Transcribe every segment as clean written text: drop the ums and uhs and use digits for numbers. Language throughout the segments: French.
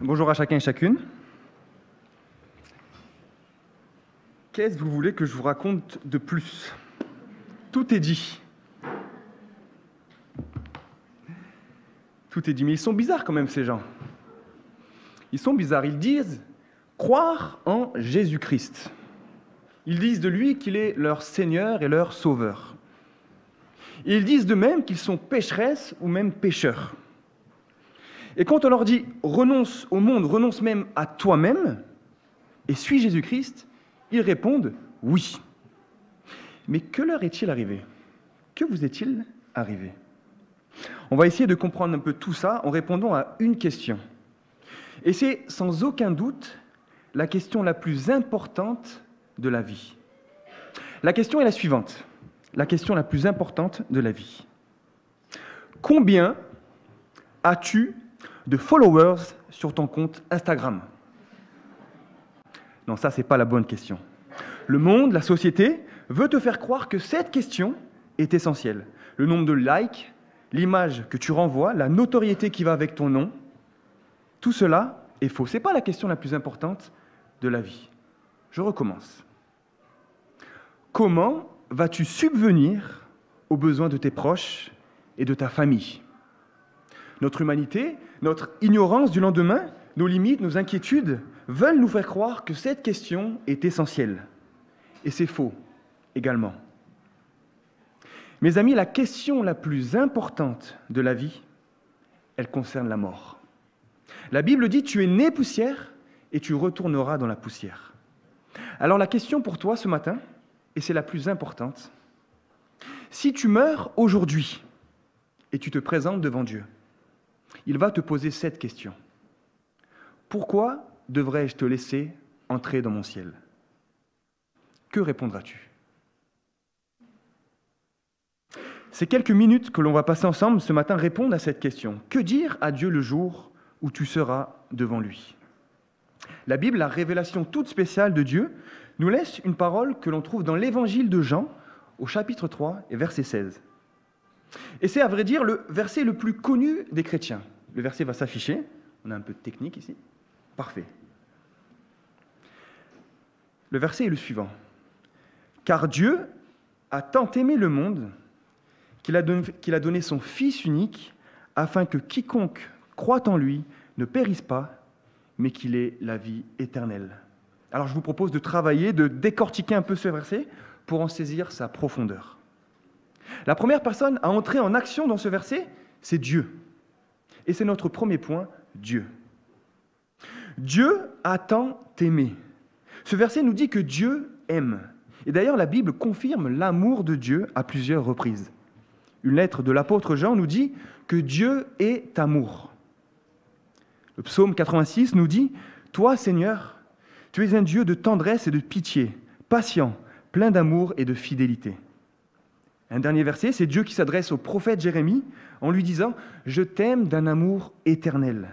Bonjour à chacun et chacune. Qu'est-ce que vous voulez que je vous raconte de plus? Tout est dit. Tout est dit. Mais ils sont bizarres quand même, ces gens. Ils sont bizarres. Ils disent croire en Jésus-Christ. Ils disent de lui qu'il est leur Seigneur et leur Sauveur. Et ils disent de même qu'ils sont pécheresses ou même pécheurs. Et quand on leur dit « renonce au monde, renonce même à toi-même et suis Jésus-Christ », ils répondent « oui ». Mais que leur est-il arrivé? Que vous est-il arrivé? On va essayer de comprendre un peu tout ça en répondant à une question. Et c'est sans aucun doute la question la plus importante de la vie. La question est la suivante. La question la plus importante de la vie. Combien as-tu de followers sur ton compte Instagram? Non, ça, c'est pas la bonne question. Le monde, la société, veut te faire croire que cette question est essentielle. Le nombre de likes, l'image que tu renvoies, la notoriété qui va avec ton nom, tout cela est faux. Ce n'est pas la question la plus importante de la vie. Je recommence. Comment vas-tu subvenir aux besoins de tes proches et de ta famille? Notre humanité, notre ignorance du lendemain, nos limites, nos inquiétudes veulent nous faire croire que cette question est essentielle. Et c'est faux également. Mes amis, la question la plus importante de la vie, elle concerne la mort. La Bible dit « Tu es né poussière et tu retourneras dans la poussière ». Alors la question pour toi ce matin, et c'est la plus importante, si tu meurs aujourd'hui et tu te présentes devant Dieu, il va te poser cette question. Pourquoi devrais-je te laisser entrer dans mon ciel? Que répondras-tu? Ces quelques minutes que l'on va passer ensemble ce matin répondent à cette question. Que dire à Dieu le jour où tu seras devant lui? La Bible, la révélation toute spéciale de Dieu, nous laisse une parole que l'on trouve dans l'évangile de Jean, au chapitre 3 et verset 16. Et c'est à vrai dire le verset le plus connu des chrétiens. Le verset va s'afficher. On a un peu de technique ici. Parfait. Le verset est le suivant. « Car Dieu a tant aimé le monde qu'il a donné son Fils unique, afin que quiconque croit en lui ne périsse pas, mais qu'il ait la vie éternelle. » Alors je vous propose de travailler, de décortiquer un peu ce verset pour en saisir sa profondeur. La première personne à entrer en action dans ce verset, c'est Dieu. Et c'est notre premier point, Dieu. Dieu a tant aimé. Ce verset nous dit que Dieu aime. Et d'ailleurs, la Bible confirme l'amour de Dieu à plusieurs reprises. Une lettre de l'apôtre Jean nous dit que Dieu est amour. Le psaume 86 nous dit « Toi, Seigneur, tu es un Dieu de tendresse et de pitié, patient, plein d'amour et de fidélité. » Un dernier verset, c'est Dieu qui s'adresse au prophète Jérémie en lui disant « Je t'aime d'un amour éternel.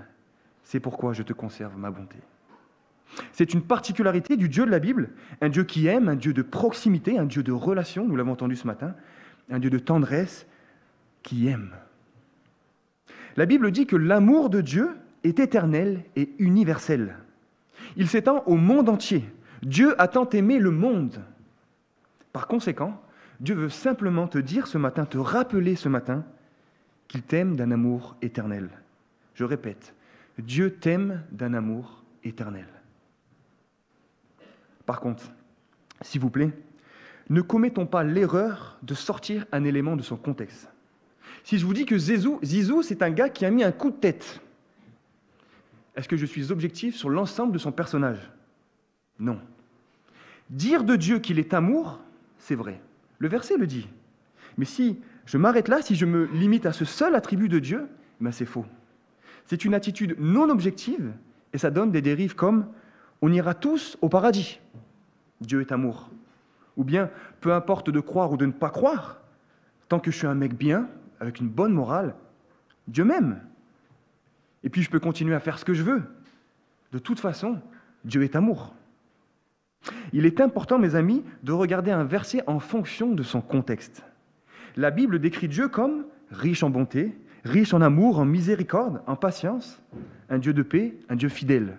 C'est pourquoi je te conserve ma bonté. » C'est une particularité du Dieu de la Bible, un Dieu qui aime, un Dieu de proximité, un Dieu de relation, nous l'avons entendu ce matin, un Dieu de tendresse qui aime. La Bible dit que l'amour de Dieu est éternel et universel. Il s'étend au monde entier. Dieu a tant aimé le monde. Par conséquent, Dieu veut simplement te dire ce matin, te rappeler ce matin, qu'il t'aime d'un amour éternel. Je répète, Dieu t'aime d'un amour éternel. Par contre, s'il vous plaît, ne commettons pas l'erreur de sortir un élément de son contexte. Si je vous dis que Zizou, c'est un gars qui a mis un coup de tête, est-ce que je suis objectif sur l'ensemble de son personnage? Non. Dire de Dieu qu'il est amour, c'est vrai. Le verset le dit. Mais si je m'arrête là, si je me limite à ce seul attribut de Dieu, ben c'est faux. C'est une attitude non objective et ça donne des dérives comme « on ira tous au paradis, Dieu est amour ». Ou bien « peu importe de croire ou de ne pas croire, tant que je suis un mec bien, avec une bonne morale, Dieu m'aime. Et puis je peux continuer à faire ce que je veux. De toute façon, Dieu est amour. » Il est important, mes amis, de regarder un verset en fonction de son contexte. La Bible décrit Dieu comme riche en bonté, riche en amour, en miséricorde, en patience, un Dieu de paix, un Dieu fidèle.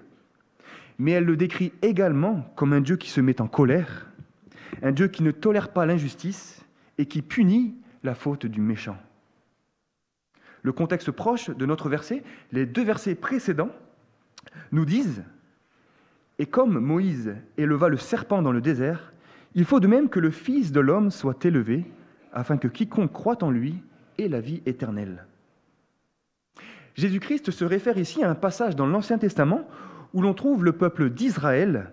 Mais elle le décrit également comme un Dieu qui se met en colère, un Dieu qui ne tolère pas l'injustice et qui punit la faute du méchant. Le contexte proche de notre verset, les 2 versets précédents, nous disent « Et comme Moïse éleva le serpent dans le désert, il faut de même que le Fils de l'homme soit élevé, afin que quiconque croit en lui ait la vie éternelle. » Jésus-Christ se réfère ici à un passage dans l'Ancien Testament où l'on trouve le peuple d'Israël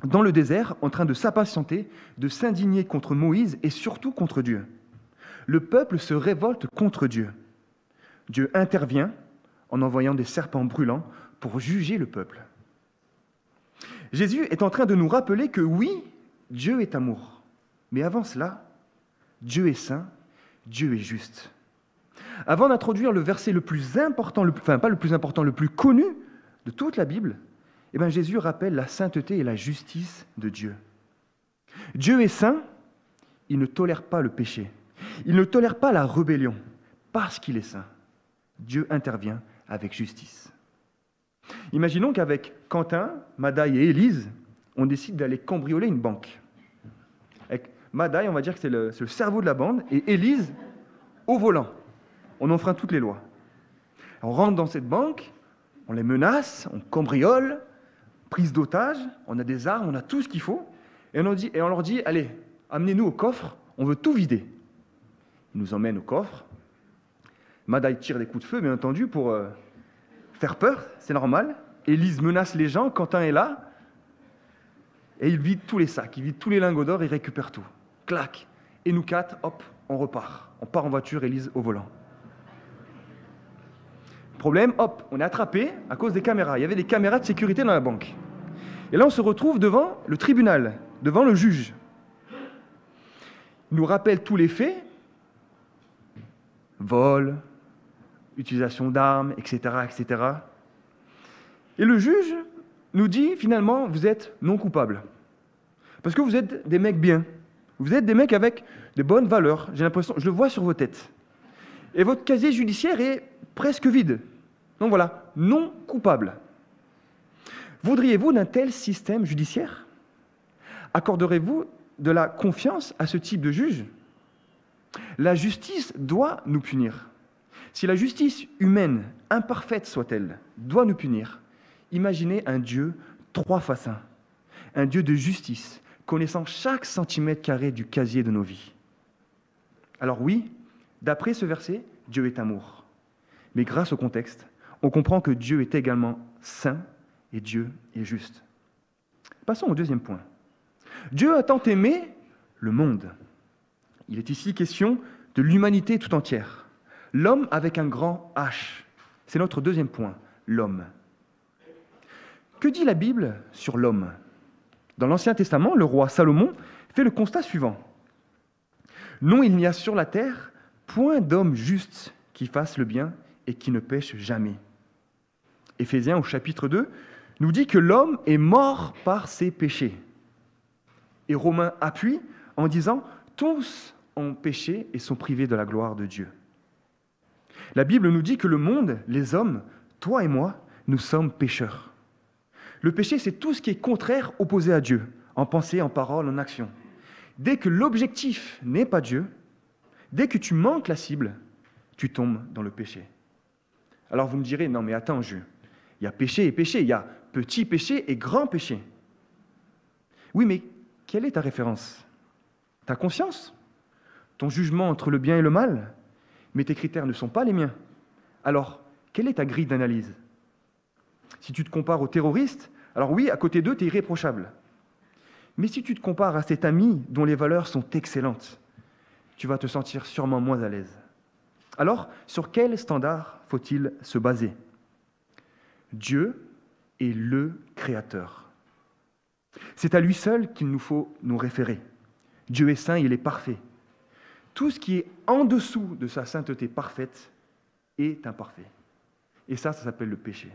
dans le désert en train de s'impatienter, de s'indigner contre Moïse et surtout contre Dieu. Le peuple se révolte contre Dieu. Dieu intervient en envoyant des serpents brûlants pour juger le peuple. Jésus est en train de nous rappeler que oui, Dieu est amour. Mais avant cela, Dieu est saint, Dieu est juste. Avant d'introduire le verset le plus important, pas le plus important, le plus connu de toute la Bible, Jésus rappelle la sainteté et la justice de Dieu. Dieu est saint, il ne tolère pas le péché. Il ne tolère pas la rébellion, parce qu'il est saint. Dieu intervient avec justice. Imaginons qu'avec Quentin, Madaï et Élise, on décide d'aller cambrioler une banque. Avec Madaï, on va dire que c'est le cerveau de la bande, et Élise, au volant. On enfreint toutes les lois. On rentre dans cette banque, on les menace, on cambriole, prise d'otages, on a des armes, on a tout ce qu'il faut, et on leur dit, allez, amenez-nous au coffre, on veut tout vider. Ils nous emmènent au coffre. Madaï tire des coups de feu, bien entendu, pour faire peur, c'est normal. Élise menace les gens, Quentin est là, et il vide tous les sacs, il vide tous les lingots d'or, il récupère tout. Clac. Et nous 4, hop, on repart. On part en voiture, Élise au volant. Problème, hop, on est attrapé à cause des caméras. Il y avait des caméras de sécurité dans la banque. Et là, on se retrouve devant le tribunal, devant le juge. Il nous rappelle tous les faits, vol, utilisation d'armes, etc., etc. Et le juge nous dit, finalement, vous êtes non coupables. Parce que vous êtes des mecs bien. Vous êtes des mecs avec de bonnes valeurs. J'ai l'impression, je le vois sur vos têtes. Et votre casier judiciaire est presque vide. Donc voilà, non coupable. Voudriez-vous d'un tel système judiciaire? Accorderez-vous de la confiance à ce type de juge? La justice doit nous punir. Si la justice humaine, imparfaite soit-elle, doit nous punir, imaginez un Dieu 3 fois saint, un Dieu de justice, connaissant chaque centimètre carré du casier de nos vies. Alors oui, d'après ce verset, Dieu est amour. Mais grâce au contexte, on comprend que Dieu est également saint et Dieu est juste. Passons au deuxième point. Dieu a tant aimé le monde. Il est ici question de l'humanité tout entière. L'homme avec un grand H. C'est notre deuxième point, l'homme. Que dit la Bible sur l'homme? Dans l'Ancien Testament, le roi Salomon fait le constat suivant. Non, il n'y a sur la terre point d'homme juste qui fasse le bien et qui ne pêche jamais. Éphésiens au chapitre 2 nous dit que l'homme est mort par ses péchés. Et Romains appuie en disant « Tous ont péché et sont privés de la gloire de Dieu ». La Bible nous dit que le monde, les hommes, toi et moi, nous sommes pécheurs. Le péché, c'est tout ce qui est contraire, opposé à Dieu, en pensée, en parole, en action. Dès que l'objectif n'est pas Dieu, dès que tu manques la cible, tu tombes dans le péché. Alors vous me direz, non mais attends, il y a péché et péché, il y a petit péché et grand péché. Oui, mais quelle est ta référence? Ta conscience? Ton jugement entre le bien et le mal? Mais tes critères ne sont pas les miens. Alors, quelle est ta grille d'analyse? Si tu te compares aux terroristes, alors oui, à côté d'eux, tu es irréprochable. Mais si tu te compares à cet ami dont les valeurs sont excellentes, tu vas te sentir sûrement moins à l'aise. Alors, sur quel standard faut-il se baser? Dieu est le Créateur. C'est à lui seul qu'il nous faut nous référer. Dieu est saint, il est parfait. Tout ce qui est en dessous de sa sainteté parfaite est imparfait. Et ça s'appelle le péché.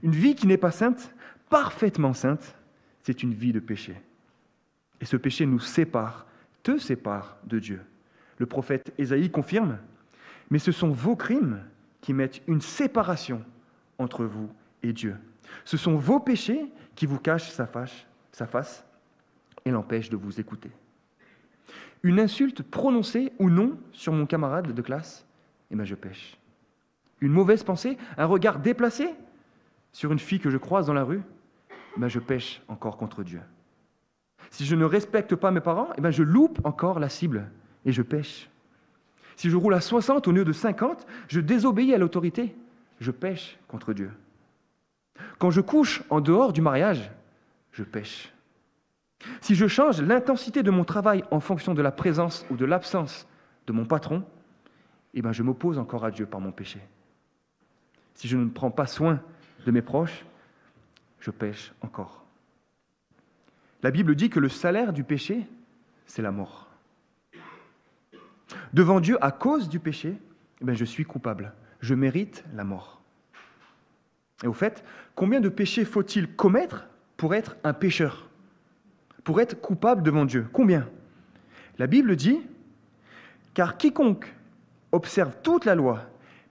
Une vie qui n'est pas sainte, parfaitement sainte, c'est une vie de péché. Et ce péché nous sépare, te sépare de Dieu. Le prophète Ésaïe confirme « mais ce sont vos crimes qui mettent une séparation entre vous et Dieu. Ce sont vos péchés qui vous cachent sa face et l'empêchent de vous écouter. Une insulte prononcée ou non sur mon camarade de classe, je pêche. Une mauvaise pensée, un regard déplacé sur une fille que je croise dans la rue, je pêche encore contre Dieu. Si je ne respecte pas mes parents, je loupe encore la cible et je pêche. Si je roule à 60 au lieu de 50, je désobéis à l'autorité, je pêche contre Dieu. Quand je couche en dehors du mariage, je pêche. Si je change l'intensité de mon travail en fonction de la présence ou de l'absence de mon patron, je m'oppose encore à Dieu par mon péché. Si je ne prends pas soin de mes proches, je pêche encore. La Bible dit que le salaire du péché, c'est la mort. Devant Dieu, à cause du péché, je suis coupable. Je mérite la mort. Et au fait, combien de péchés faut-il commettre pour être un pécheur ? Pour être coupable devant Dieu ? Combien ? La Bible dit « Car quiconque observe toute la loi,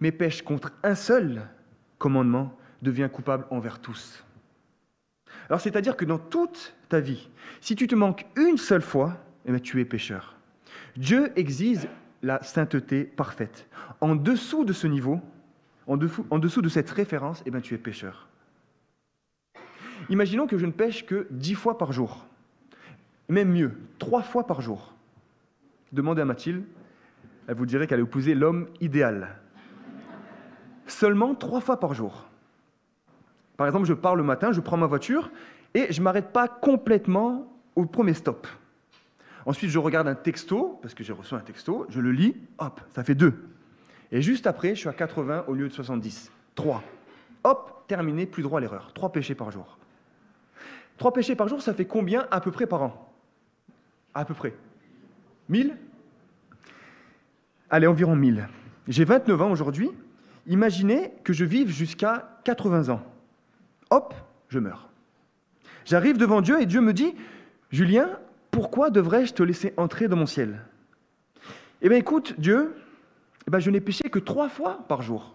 mais pêche contre un seul commandement, devient coupable envers tous. » Alors, c'est-à-dire que dans toute ta vie, si tu te manques une seule fois, tu es pécheur. Dieu exige la sainteté parfaite. En dessous de ce niveau, en dessous de cette référence, tu es pécheur. Imaginons que je ne pêche que 10 fois par jour. Même mieux, 3 fois par jour. Demandez à Mathilde, elle vous dirait qu'elle a épousé l'homme idéal. Seulement 3 fois par jour. Par exemple, je pars le matin, je prends ma voiture et je ne m'arrête pas complètement au premier stop. Ensuite, je regarde un texto, parce que j'ai reçu un texto, je le lis, hop, ça fait 2. Et juste après, je suis à 80 au lieu de 70. 3. Hop, terminé, plus droit à l'erreur. 3 péchés par jour. 3 péchés par jour, ça fait combien à peu près par an ? À peu près. 1000 ? Allez, environ 1000. J'ai 29 ans aujourd'hui. Imaginez que je vive jusqu'à 80 ans. Hop, je meurs. J'arrive devant Dieu et Dieu me dit « Julien, pourquoi devrais-je te laisser entrer dans mon ciel ?» Écoute, Dieu, je n'ai péché que 3 fois par jour.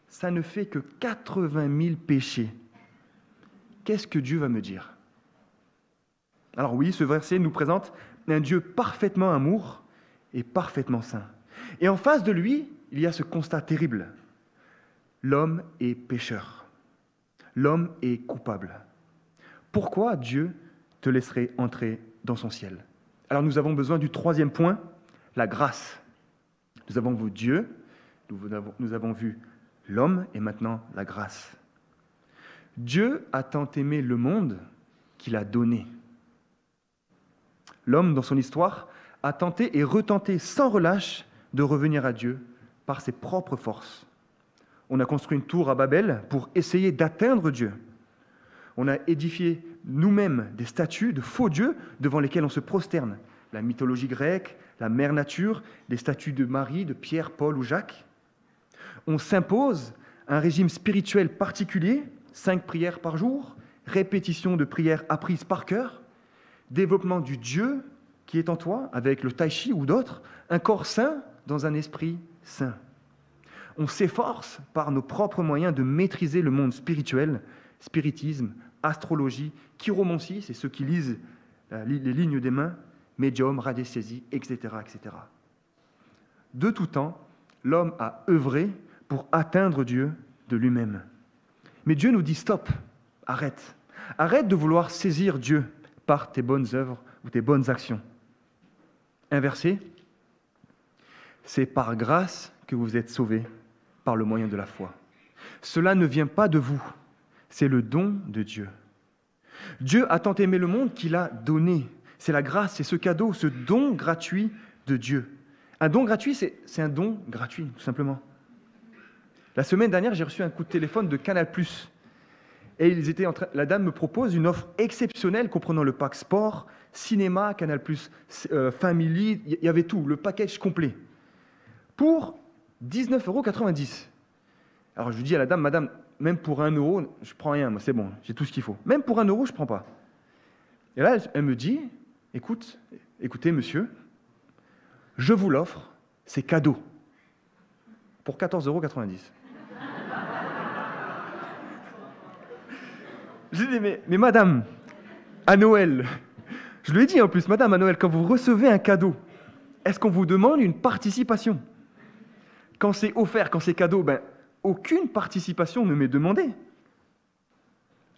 Ça ne fait que 80 000 péchés. Qu'est-ce que Dieu va me dire ? Alors oui, ce verset nous présente un Dieu parfaitement amour et parfaitement saint. Et en face de lui, il y a ce constat terrible. L'homme est pécheur. L'homme est coupable. Pourquoi Dieu te laisserait entrer dans son ciel ? Alors nous avons besoin du 3e point, la grâce. Nous avons vu Dieu, nous avons vu l'homme et maintenant la grâce. Dieu a tant aimé le monde qu'il a donné. L'homme, dans son histoire, a tenté et retenté sans relâche de revenir à Dieu par ses propres forces. On a construit une tour à Babel pour essayer d'atteindre Dieu. On a édifié nous-mêmes des statues de faux dieux devant lesquels on se prosterne. La mythologie grecque, la mère nature, les statues de Marie, de Pierre, Paul ou Jacques. On s'impose un régime spirituel particulier, 5 prières par jour, répétition de prières apprises par cœur, développement du Dieu qui est en toi, avec le tai chi ou d'autres, un corps saint dans un esprit saint. On s'efforce par nos propres moyens de maîtriser le monde spirituel, spiritisme, astrologie, chiromancie, c'est ceux qui lisent les lignes des mains, médium, radiesthésie, etc., etc. De tout temps, l'homme a œuvré pour atteindre Dieu de lui-même. Mais Dieu nous dit stop, arrête. Arrête de vouloir saisir Dieu par tes bonnes œuvres ou tes bonnes actions. Inversé, c'est par grâce que vous êtes sauvés par le moyen de la foi. Cela ne vient pas de vous, c'est le don de Dieu. Dieu a tant aimé le monde qu'il a donné. C'est la grâce, c'est ce cadeau, ce don gratuit de Dieu. Un don gratuit, c'est un don gratuit, tout simplement. La semaine dernière, j'ai reçu un coup de téléphone de Canal+. Et la dame me propose une offre exceptionnelle comprenant le pack sport, cinéma, Canal+, Family, il y avait tout, le package complet. Pour 19,90 €. Alors je lui dis à la dame, madame, même pour 1 €, je ne prends rien, moi c'est bon, j'ai tout ce qu'il faut. Même pour 1 €, je ne prends pas. Et là, elle me dit, écoutez monsieur, je vous l'offre, c'est cadeau. pour 14,90 €. J'ai dit, mais madame, à Noël, je lui ai dit en plus, madame, à Noël, quand vous recevez un cadeau, est-ce qu'on vous demande une participation? Quand c'est offert, quand c'est cadeau, aucune participation ne m'est demandée.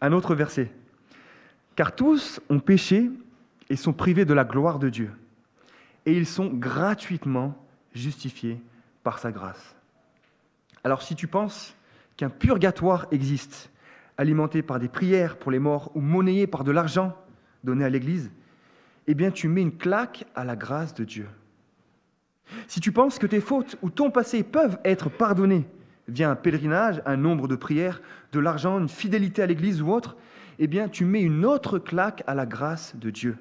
Un autre verset. Car tous ont péché et sont privés de la gloire de Dieu. Et ils sont gratuitement justifiés par sa grâce. Alors si tu penses qu'un purgatoire existe, alimenté par des prières pour les morts ou monnayé par de l'argent donné à l'Église, eh bien tu mets une claque à la grâce de Dieu. Si tu penses que tes fautes ou ton passé peuvent être pardonnés via un pèlerinage, un nombre de prières, de l'argent, une fidélité à l'Église ou autre, eh bien tu mets une autre claque à la grâce de Dieu.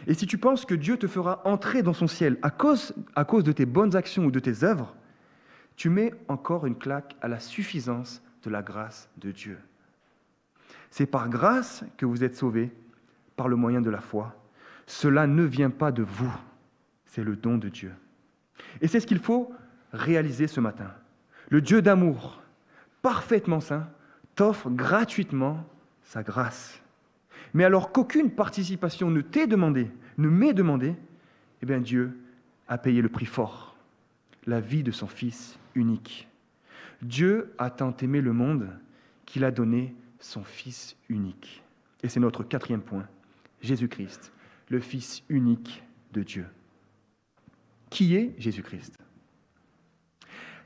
Et si tu penses que Dieu te fera entrer dans son ciel à cause de tes bonnes actions ou de tes œuvres, tu mets encore une claque à la suffisance de la grâce de Dieu. C'est par grâce que vous êtes sauvés, par le moyen de la foi. Cela ne vient pas de vous, c'est le don de Dieu. Et c'est ce qu'il faut réaliser ce matin. Le Dieu d'amour, parfaitement saint, t'offre gratuitement sa grâce. Mais alors qu'aucune participation ne t'est demandée, ne m'est demandée, eh bien Dieu a payé le prix fort, la vie de son Fils unique. Dieu a tant aimé le monde qu'il a donné son Fils unique. Et c'est notre 4e point, Jésus-Christ, le Fils unique de Dieu. Qui est Jésus-Christ?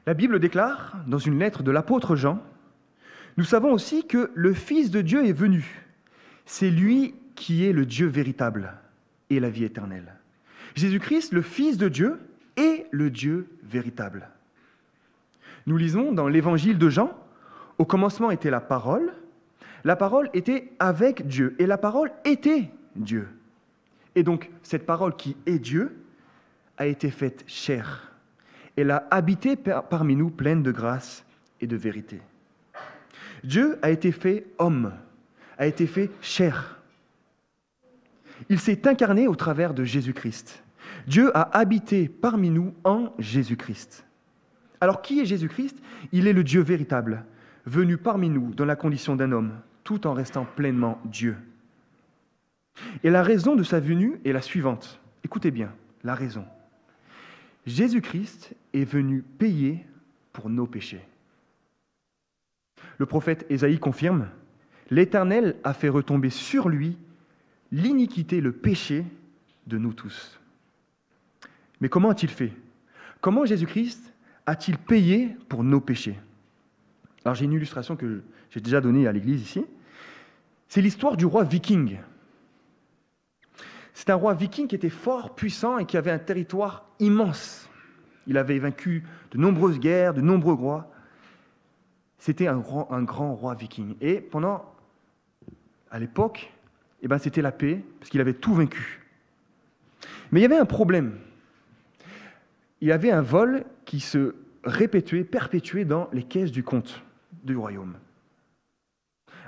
La Bible déclare, dans une lettre de l'apôtre Jean, « Nous savons aussi que le Fils de Dieu est venu. C'est lui qui est le Dieu véritable et la vie éternelle. » Jésus-Christ, le Fils de Dieu, est le Dieu véritable. Nous lisons dans l'Évangile de Jean, « Au commencement était la parole était avec Dieu, et la parole était Dieu. » Et donc, cette parole qui est Dieu a été faite chair. Elle a habité parmi nous pleine de grâce et de vérité. Dieu a été fait homme, a été fait chair. Il s'est incarné au travers de Jésus-Christ. Dieu a habité parmi nous en Jésus-Christ. Alors, qui est Jésus-Christ? Il est le Dieu véritable, venu parmi nous dans la condition d'un homme, tout en restant pleinement Dieu. Et la raison de sa venue est la suivante. Écoutez bien, la raison. Jésus-Christ est venu payer pour nos péchés. Le prophète Ésaïe confirme, « L'Éternel a fait retomber sur lui l'iniquité, le péché de nous tous. » Mais comment a-t-il fait? Comment Jésus-Christ a-t-il payé pour nos péchés? Alors j'ai une illustration que j'ai déjà donnée à l'église ici. C'est l'histoire du roi viking. C'est un roi viking qui était fort, puissant et qui avait un territoire immense. Il avait vaincu de nombreuses guerres, de nombreux rois. C'était un grand roi viking. Et à l'époque, c'était la paix, parce qu'il avait tout vaincu. Mais il y avait un problème. Il y avait un vol qui se perpétuait dans les caisses du comte du royaume.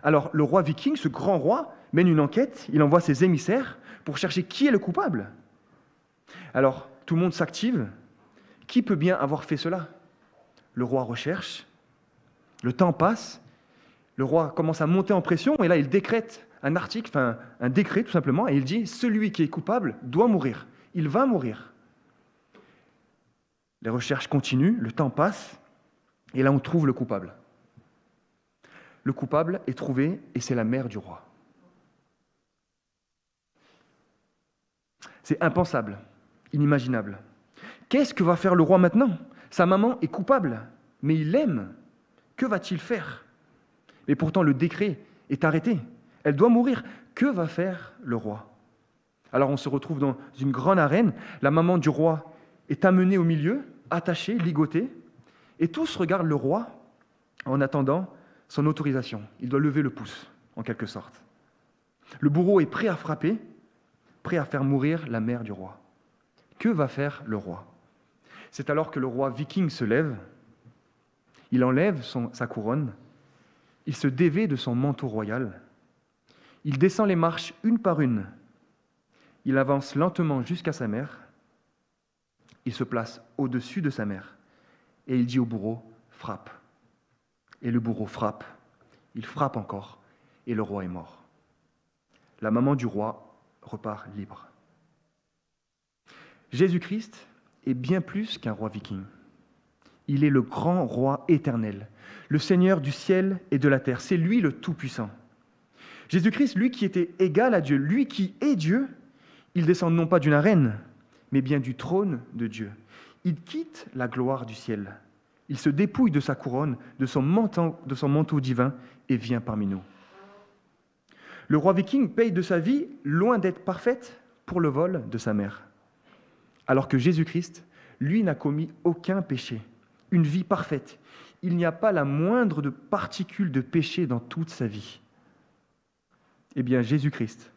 Alors, le roi viking, ce grand roi, mène une enquête, il envoie ses émissaires pour chercher qui est le coupable. Alors, tout le monde s'active. Qui peut bien avoir fait cela? Le roi recherche, le temps passe, le roi commence à monter en pression, et là, il décrète un décret tout simplement, et il dit, celui qui est coupable doit mourir. Il va mourir. Les recherches continuent, le temps passe, et là, on trouve le coupable. Le coupable est trouvé, et c'est la mère du roi. C'est impensable, inimaginable. Qu'est-ce que va faire le roi maintenant? Sa maman est coupable, mais il l'aime. Que va-t-il faire? Mais pourtant, le décret est arrêté. Elle doit mourir. Que va faire le roi? Alors, on se retrouve dans une grande arène. La maman du roi est amenée au milieu, attachée, ligotée, et tous regardent le roi en attendant son autorisation. Il doit lever le pouce, en quelque sorte. Le bourreau est prêt à frapper, prêt à faire mourir la mère du roi. Que va faire le roi? C'est alors que le roi viking se lève, il enlève sa couronne, il se dévêt de son manteau royal, il descend les marches une par une, il avance lentement jusqu'à sa mère, il se place au-dessus de sa mère et il dit au bourreau, frappe. Et le bourreau frappe, il frappe encore, et le roi est mort. La maman du roi repart libre. Jésus-Christ est bien plus qu'un roi viking. Il est le grand roi éternel, le Seigneur du ciel et de la terre. C'est lui le Tout-Puissant. Jésus-Christ, lui qui était égal à Dieu, lui qui est Dieu, il descend non pas d'une arène, mais bien du trône de Dieu. Il quitte la gloire du ciel. Il se dépouille de sa couronne, de son manteau divin et vient parmi nous. Le roi viking paye de sa vie, loin d'être parfaite, pour le vol de sa mère. Alors que Jésus-Christ, lui, n'a commis aucun péché, une vie parfaite. Il n'y a pas la moindre de particule de péché dans toute sa vie. Eh bien, Jésus-Christ,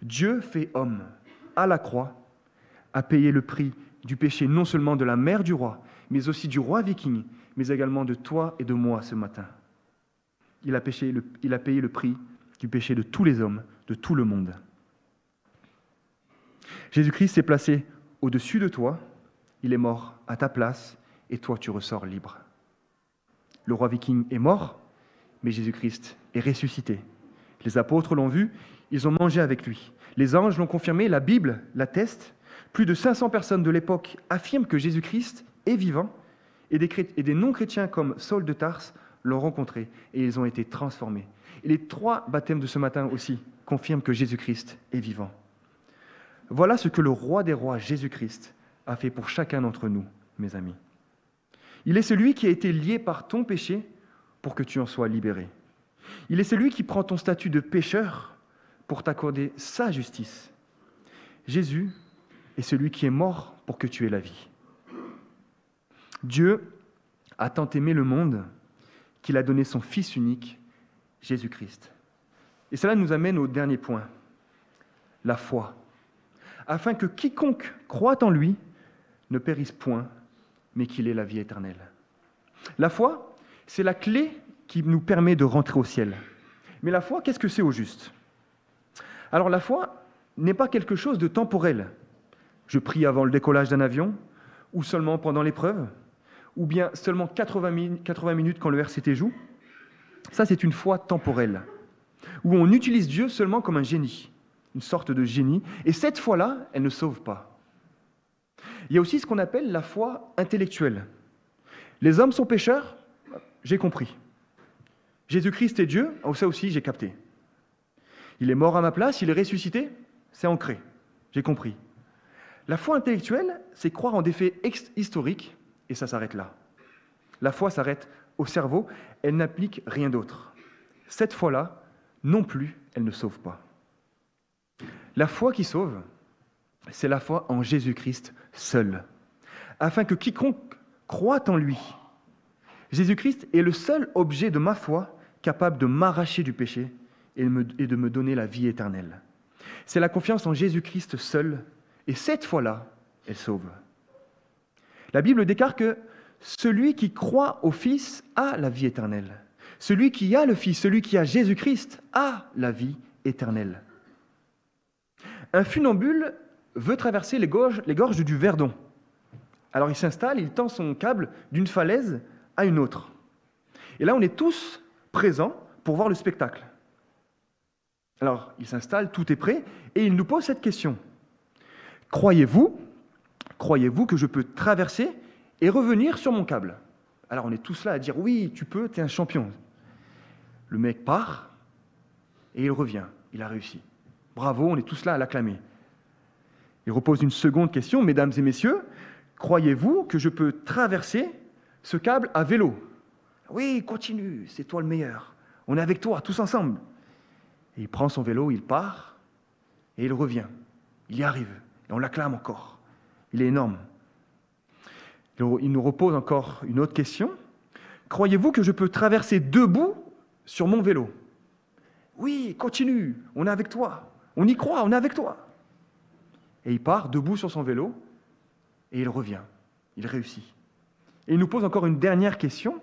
Dieu fait homme, à la croix, a payé le prix du péché non seulement de la mère du roi, mais aussi du roi viking, mais également de toi et de moi ce matin. Il a payé le prix du péché de tous les hommes, de tout le monde. Jésus-Christ s'est placé au-dessus de toi, il est mort à ta place, et toi tu ressors libre. Le roi viking est mort, mais Jésus-Christ est ressuscité. Les apôtres l'ont vu, ils ont mangé avec lui. Les anges l'ont confirmé, la Bible l'atteste. Plus de 500 personnes de l'époque affirment que Jésus-Christ est vivant, et des non-chrétiens comme Saul de Tarse l'ont rencontré, et ils ont été transformés. Et les 3 baptêmes de ce matin aussi confirment que Jésus-Christ est vivant. Voilà ce que le roi des rois, Jésus-Christ, a fait pour chacun d'entre nous, mes amis. Il est celui qui a été lié par ton péché pour que tu en sois libéré. Il est celui qui prend ton statut de pécheur pour t'accorder sa justice. Jésus est celui qui est mort pour que tu aies la vie. Dieu a tant aimé le monde qu'il a donné son Fils unique, Jésus-Christ. Et cela nous amène au dernier point, la foi, afin que quiconque croit en lui ne périsse point, mais qu'il ait la vie éternelle. La foi, c'est la clé qui nous permet de rentrer au ciel. Mais la foi, qu'est-ce que c'est au juste ? Alors la foi n'est pas quelque chose de temporel. Je prie avant le décollage d'un avion, ou seulement pendant l'épreuve, ou bien seulement 80 minutes quand le RCT joue. Ça, c'est une foi temporelle, où on utilise Dieu seulement comme un génie, une sorte de génie, et cette foi-là, elle ne sauve pas. Il y a aussi ce qu'on appelle la foi intellectuelle. Les hommes sont pécheurs, j'ai compris. Jésus-Christ est Dieu, ça aussi j'ai capté. Il est mort à ma place, il est ressuscité, c'est ancré, j'ai compris. La foi intellectuelle, c'est croire en des faits historiques, et ça s'arrête là. La foi s'arrête au cerveau, elle n'applique rien d'autre. Cette foi-là, non plus, elle ne sauve pas. La foi qui sauve, c'est la foi en Jésus-Christ seul, afin que quiconque croit en lui. Jésus-Christ est le seul objet de ma foi capable de m'arracher du péché et de me donner la vie éternelle. C'est la confiance en Jésus-Christ seul, et cette foi-là, elle sauve. La Bible déclare que celui qui croit au Fils a la vie éternelle. Celui qui a le Fils, celui qui a Jésus-Christ, a la vie éternelle. Un funambule veut traverser les gorges du Verdon. Alors il s'installe, il tend son câble d'une falaise à une autre. Et là, on est tous présents pour voir le spectacle. Alors, il s'installe, tout est prêt, et il nous pose cette question. Croyez-vous que je peux traverser et revenir sur mon câble ? Alors, on est tous là à dire, oui, tu peux, tu es un champion. Le mec part, et il revient. Il a réussi. Bravo, on est tous là à l'acclamer. Il repose une seconde question, mesdames et messieurs, croyez-vous que je peux traverser ce câble à vélo ? Oui, continue, c'est toi le meilleur. On est avec toi, tous ensemble. Et il prend son vélo, il part, et il revient. Il y arrive, et on l'acclame encore. Il est énorme. Il nous repose encore une autre question. Croyez-vous que je peux traverser debout sur mon vélo ? Oui, continue, on est avec toi. On y croit, on est avec toi. Et il part debout sur son vélo, et il revient. Il réussit. Et il nous pose encore une dernière question.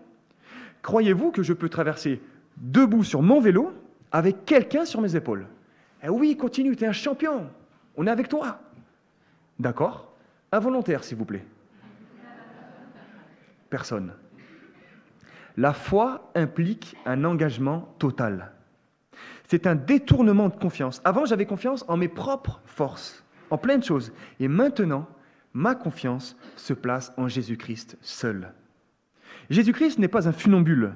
Croyez-vous que je peux traverser debout sur mon vélo avec quelqu'un sur mes épaules ? Eh oui, continue, tu es un champion. On est avec toi. D'accord ? Involontaire, s'il vous plaît. Personne. La foi implique un engagement total. C'est un détournement de confiance. Avant, j'avais confiance en mes propres forces, en plein de choses. Et maintenant, ma confiance se place en Jésus-Christ seul. Jésus-Christ n'est pas un funambule.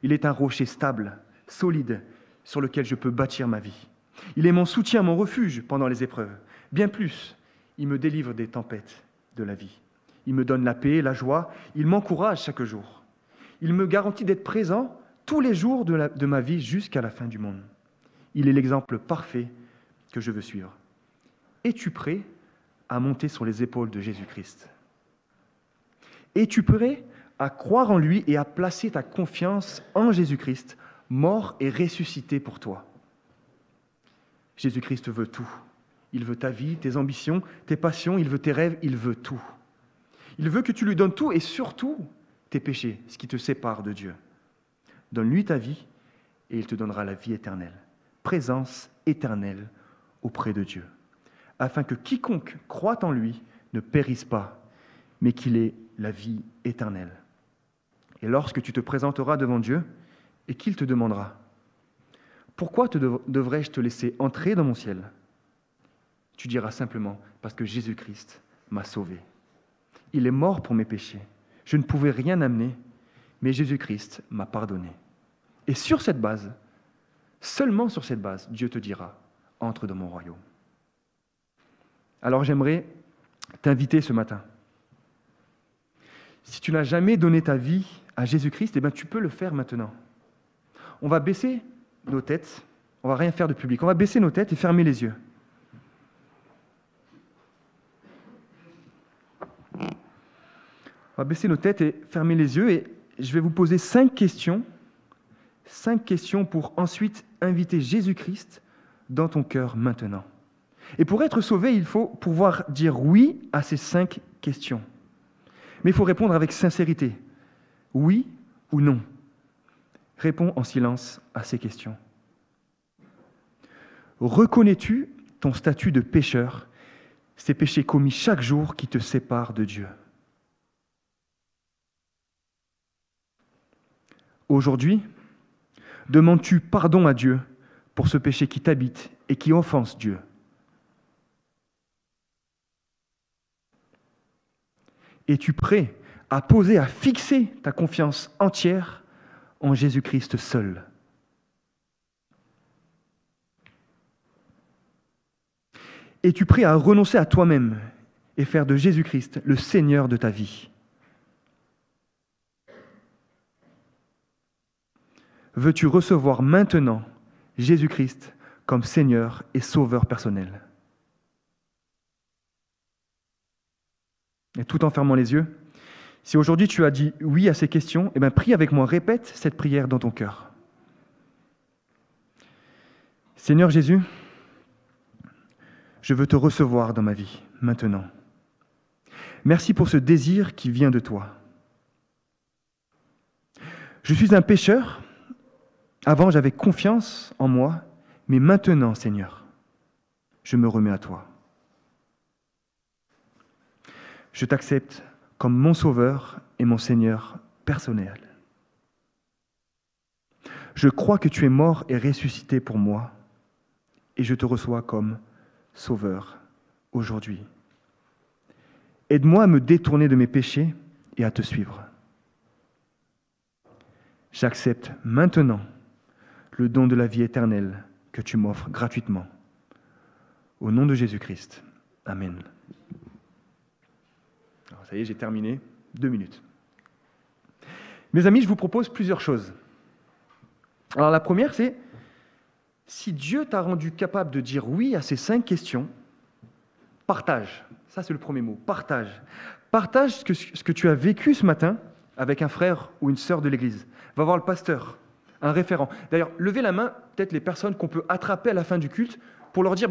Il est un rocher stable, solide, sur lequel je peux bâtir ma vie. Il est mon soutien, mon refuge pendant les épreuves. Bien plus, il me délivre des tempêtes de la vie. Il me donne la paix, la joie. Il m'encourage chaque jour. Il me garantit d'être présent tous les jours de ma vie jusqu'à la fin du monde. Il est l'exemple parfait que je veux suivre. Es-tu prêt à monter sur les épaules de Jésus-Christ? Es-tu prêt à croire en lui et à placer ta confiance en Jésus-Christ, mort et ressuscité pour toi? Jésus-Christ veut tout. Il veut ta vie, tes ambitions, tes passions, il veut tes rêves, il veut tout. Il veut que tu lui donnes tout et surtout tes péchés, ce qui te sépare de Dieu. Donne-lui ta vie et il te donnera la vie éternelle. Présence éternelle auprès de Dieu, afin que quiconque croit en lui ne périsse pas, mais qu'il ait la vie éternelle. Et lorsque tu te présenteras devant Dieu et qu'il te demandera « Pourquoi devrais-je te laisser entrer dans mon ciel ?» Tu diras simplement « Parce que Jésus-Christ m'a sauvé. Il est mort pour mes péchés. Je ne pouvais rien amener, mais Jésus-Christ m'a pardonné. » Et sur cette base, seulement sur cette base, Dieu te dira « Entre dans mon royaume. » Alors j'aimerais t'inviter ce matin. Si tu n'as jamais donné ta vie à Jésus-Christ, eh bien, tu peux le faire maintenant. On va baisser nos têtes, on ne va rien faire de public, on va baisser nos têtes et fermer les yeux. On va baisser nos têtes et fermer les yeux et je vais vous poser 5 questions pour ensuite inviter Jésus-Christ dans ton cœur maintenant. Et pour être sauvé, il faut pouvoir dire oui à ces 5 questions. Mais il faut répondre avec sincérité. Oui ou non? Réponds en silence à ces questions. Reconnais-tu ton statut de pécheur, ces péchés commis chaque jour qui te séparent de Dieu? Aujourd'hui, demandes-tu pardon à Dieu pour ce péché qui t'habite et qui offense Dieu? Es-tu prêt à poser, à fixer ta confiance entière en Jésus-Christ seul? Es-tu prêt à renoncer à toi-même et faire de Jésus-Christ le Seigneur de ta vie? Veux-tu recevoir maintenant Jésus-Christ comme Seigneur et Sauveur personnel? Et tout en fermant les yeux, si aujourd'hui tu as dit oui à ces questions, eh bien prie avec moi, répète cette prière dans ton cœur. Seigneur Jésus, je veux te recevoir dans ma vie maintenant. Merci pour ce désir qui vient de toi. Je suis un pécheur. Avant, j'avais confiance en moi, mais maintenant, Seigneur, je me remets à toi. Je t'accepte comme mon Sauveur et mon Seigneur personnel. Je crois que tu es mort et ressuscité pour moi, et je te reçois comme Sauveur aujourd'hui. Aide-moi à me détourner de mes péchés et à te suivre. J'accepte maintenant le don de la vie éternelle que tu m'offres gratuitement. Au nom de Jésus-Christ. Amen. Alors, ça y est, j'ai terminé. 2 minutes. Mes amis, je vous propose plusieurs choses. Alors la première, c'est si Dieu t'a rendu capable de dire oui à ces 5 questions, partage. Ça, c'est le premier mot. Partage. Partage ce que tu as vécu ce matin avec un frère ou une sœur de l'Église. Va voir le pasteur, un référent. D'ailleurs, levez la main, peut-être les personnes qu'on peut attraper à la fin du culte, pour leur dire,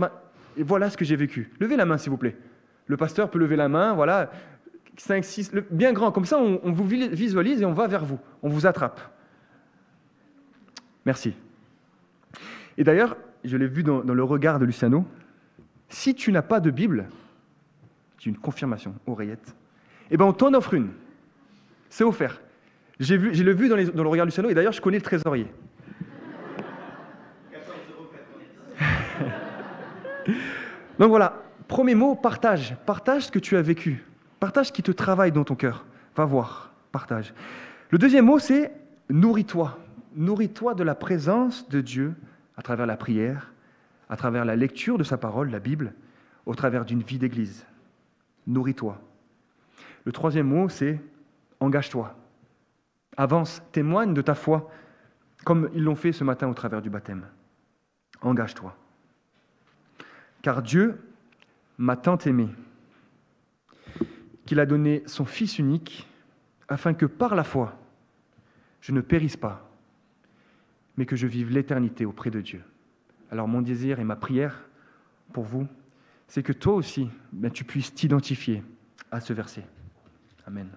voilà ce que j'ai vécu. Levez la main, s'il vous plaît. Le pasteur peut lever la main, voilà, 5, 6, bien grand. Comme ça, on vous visualise et on va vers vous. On vous attrape. Merci. Et d'ailleurs, je l'ai vu dans le regard de Luciano, si tu n'as pas de Bible, j'ai une confirmation, oreillette, eh bien on t'en offre une. C'est offert. J'ai le vu dans le regard Luciano, et d'ailleurs, je connais le trésorier. 14,90 €. Donc voilà, premier mot, partage. Partage ce que tu as vécu. Partage ce qui te travaille dans ton cœur. Va voir, partage. Le deuxième mot, c'est nourris-toi. Nourris-toi de la présence de Dieu à travers la prière, à travers la lecture de sa parole, la Bible, au travers d'une vie d'église. Nourris-toi. Le troisième mot, c'est engage-toi. Avance, témoigne de ta foi, comme ils l'ont fait ce matin au travers du baptême. Engage-toi. Car Dieu m'a tant aimé qu'il a donné son Fils unique afin que par la foi, je ne périsse pas, mais que je vive l'éternité auprès de Dieu. Alors mon désir et ma prière pour vous, c'est que toi aussi, tu puisses t'identifier à ce verset. Amen.